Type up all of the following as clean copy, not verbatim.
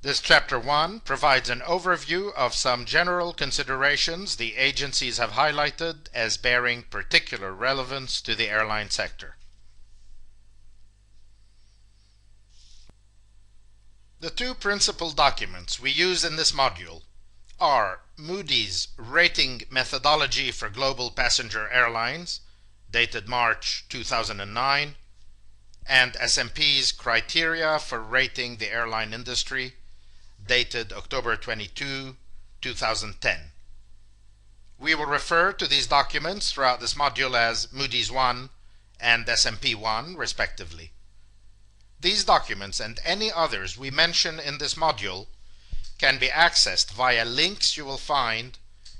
This Chapter 1 provides an overview of some general considerations the agencies have highlighted as bearing particular relevance to the airline sector. The two principal documents we use in this module are Moody's Rating Methodology for Global Passenger Airlines, dated March 2009, and S&P's Criteria for Rating the Airline Industry, dated October 22, 2010. We will refer to these documents throughout this module as Moody's 1 and S&P 1, respectively. These documents and any others we mention in this module can be accessed via links you will find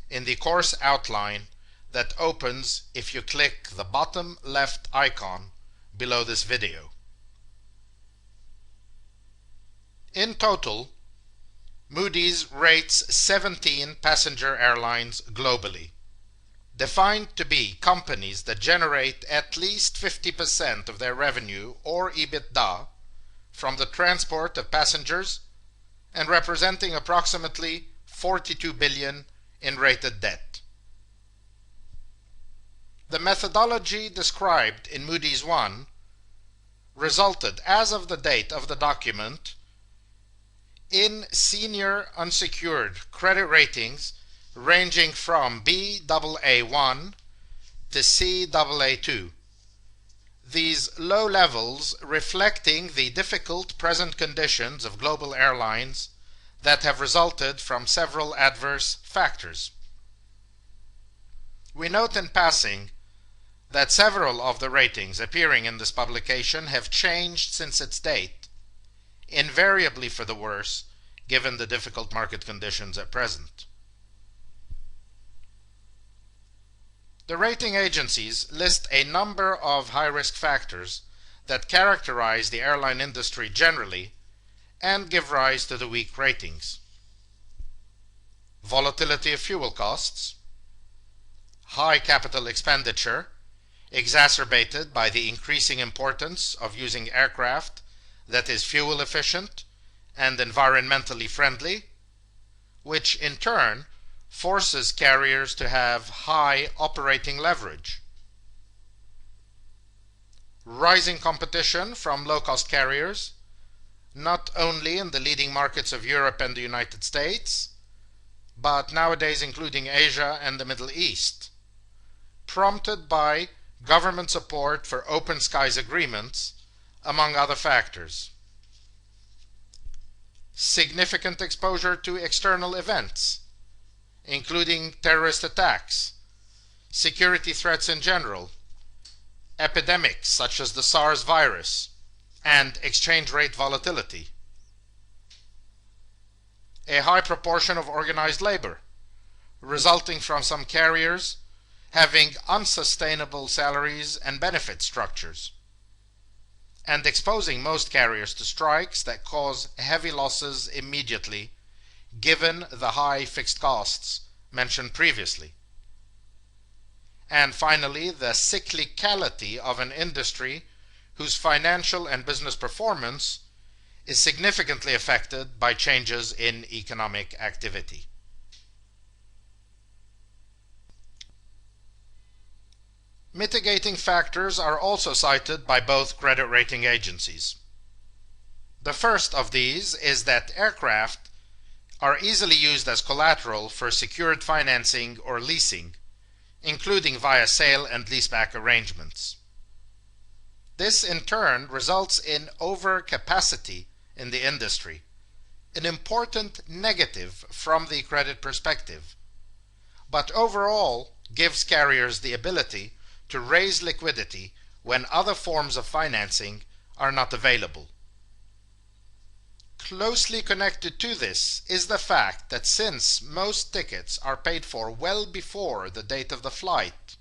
in the course outline that opens if you click the bottom left icon below this video. In total, Moody's rates 17 passenger airlines globally, defined to be companies that generate at least 50% of their revenue or EBITDA from the transport of passengers and representing approximately $42 billion in rated debt. The methodology described in Moody's 1 resulted, as of the date of the document, in senior unsecured credit ratings ranging from Baa1 to Caa2. These low levels reflecting the difficult present conditions of global airlines that have resulted from several adverse factors. We note in passing that several of the ratings appearing in this publication have changed since its date, invariably for the worse, given the difficult market conditions at present. The rating agencies list a number of high-risk factors that characterize the airline industry generally and give rise to the weak ratings. Volatility of fuel costs, high capital expenditure, exacerbated by the increasing importance of using aircraft that is fuel efficient and environmentally friendly, which in turn forces carriers to have high operating leverage. Rising competition from low-cost carriers, not only in the leading markets of Europe and the United States, but nowadays including Asia and the Middle East, prompted by government support for open skies agreements, among other factors. Significant exposure to external events, including terrorist attacks, security threats in general, epidemics such as the SARS virus, and exchange rate volatility. A high proportion of organized labor, resulting from some carriers having unsustainable salaries and benefit structures, and exposing most carriers to strikes that cause heavy losses immediately, given the high fixed costs mentioned previously. And finally, the cyclicality of an industry whose financial and business performance is significantly affected by changes in economic activity. Mitigating factors are also cited by both credit rating agencies. The first of these is that aircraft are easily used as collateral for secured financing or leasing, including via sale and leaseback arrangements. This in turn results in overcapacity in the industry, an important negative from the credit perspective, but overall gives carriers the ability to raise liquidity when other forms of financing are not available. Closely connected to this is the fact that since most tickets are paid for well before the date of the flight,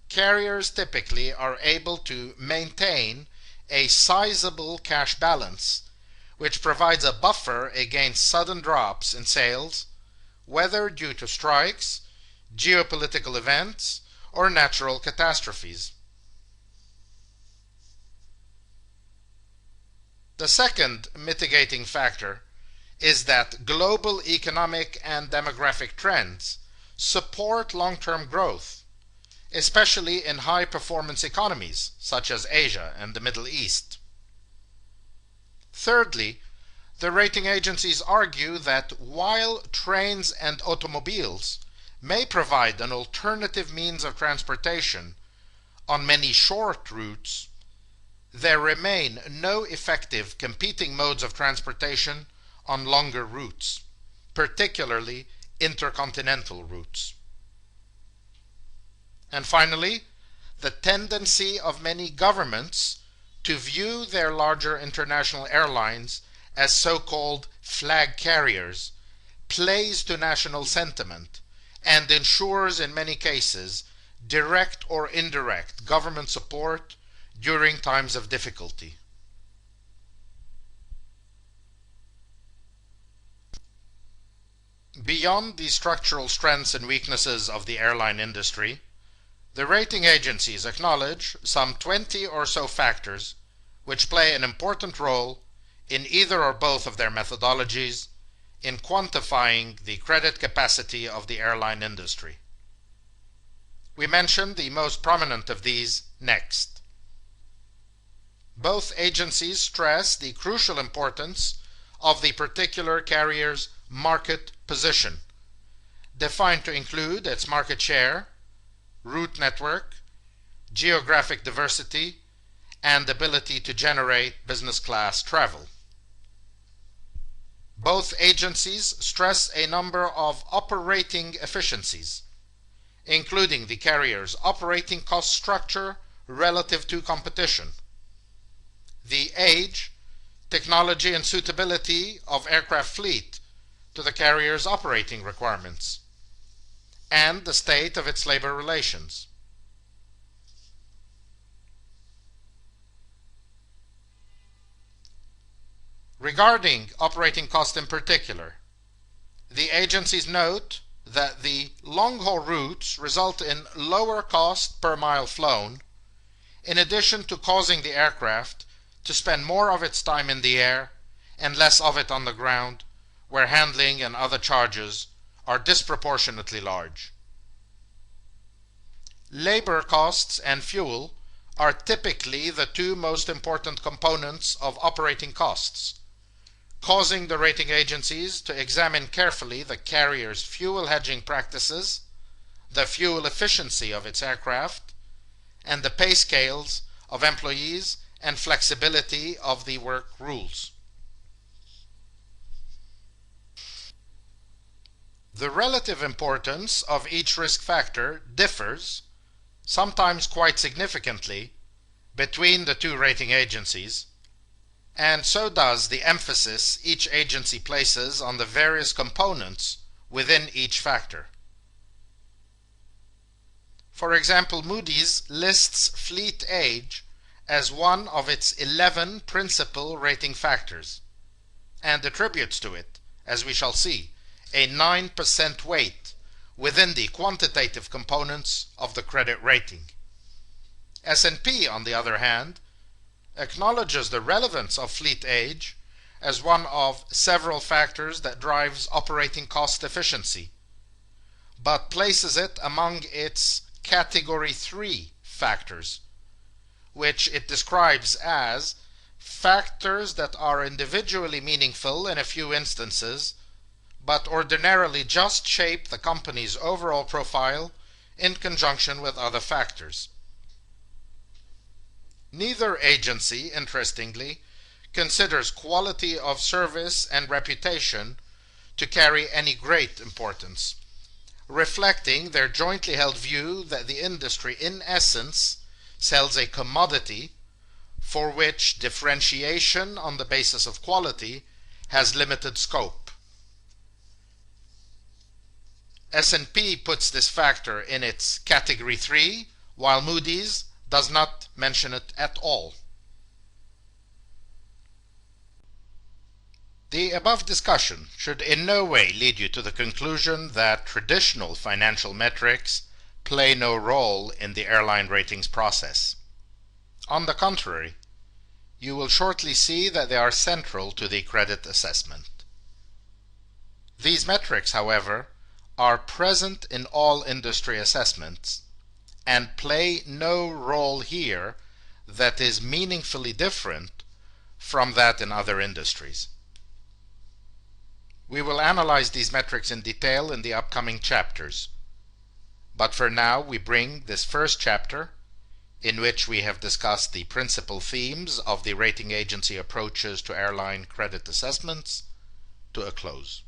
carriers typically are able to maintain a sizable cash balance, which provides a buffer against sudden drops in sales, whether due to strikes, geopolitical events, or natural catastrophes. The second mitigating factor is that global economic and demographic trends support long-term growth, especially in high-performance economies such as Asia and the Middle East. Thirdly, the rating agencies argue that while trains and automobiles may provide an alternative means of transportation on many short routes, there remain no effective competing modes of transportation on longer routes, particularly intercontinental routes. And finally, the tendency of many governments to view their larger international airlines as so-called flag carriers plays to national sentiment and ensures in many cases direct or indirect government support during times of difficulty. Beyond the structural strengths and weaknesses of the airline industry, the rating agencies acknowledge some 20 or so factors which play an important role in either or both of their methodologies in quantifying the credit capacity of the airline industry. We mention the most prominent of these next. Both agencies stress the crucial importance of the particular carrier's market position, defined to include its market share, route network, geographic diversity, and ability to generate business class travel. Both agencies stress a number of operating efficiencies, including the carrier's operating cost structure relative to competition, the age, technology, and suitability of aircraft fleet to the carrier's operating requirements, and the state of its labor relations. Regarding operating cost in particular, the agencies note that the long-haul routes result in lower cost per mile flown, in addition to causing the aircraft to spend more of its time in the air and less of it on the ground, where handling and other charges are disproportionately large. Labor costs and fuel are typically the two most important components of operating costs, causing the rating agencies to examine carefully the carrier's fuel hedging practices, the fuel efficiency of its aircraft, and the pay scales of employees and flexibility of the work rules. The relative importance of each risk factor differs, sometimes quite significantly, between the two rating agencies, and so does the emphasis each agency places on the various components within each factor. For example, Moody's lists fleet age as one of its 11 principal rating factors, and attributes to it, as we shall see, a 9% weight within the quantitative components of the credit rating. S&P, on the other hand, acknowledges the relevance of fleet age as one of several factors that drives operating cost efficiency, but places it among its Category 3 factors, which it describes as factors that are individually meaningful in a few instances, but ordinarily just shape the company's overall profile in conjunction with other factors. Neither agency, interestingly, considers quality of service and reputation to carry any great importance, reflecting their jointly held view that the industry, in essence, sells a commodity for which differentiation on the basis of quality has limited scope. S&P puts this factor in its Category 3, while Moody's does not mention it at all. The above discussion should in no way lead you to the conclusion that traditional financial metrics play no role in the airline ratings process. On the contrary, you will shortly see that they are central to the credit assessment. These metrics, however, are present in all industry assessments and play no role here that is meaningfully different from that in other industries. We will analyze these metrics in detail in the upcoming chapters, but for now we bring this first chapter, in which we have discussed the principal themes of the rating agency approaches to airline credit assessments, to a close.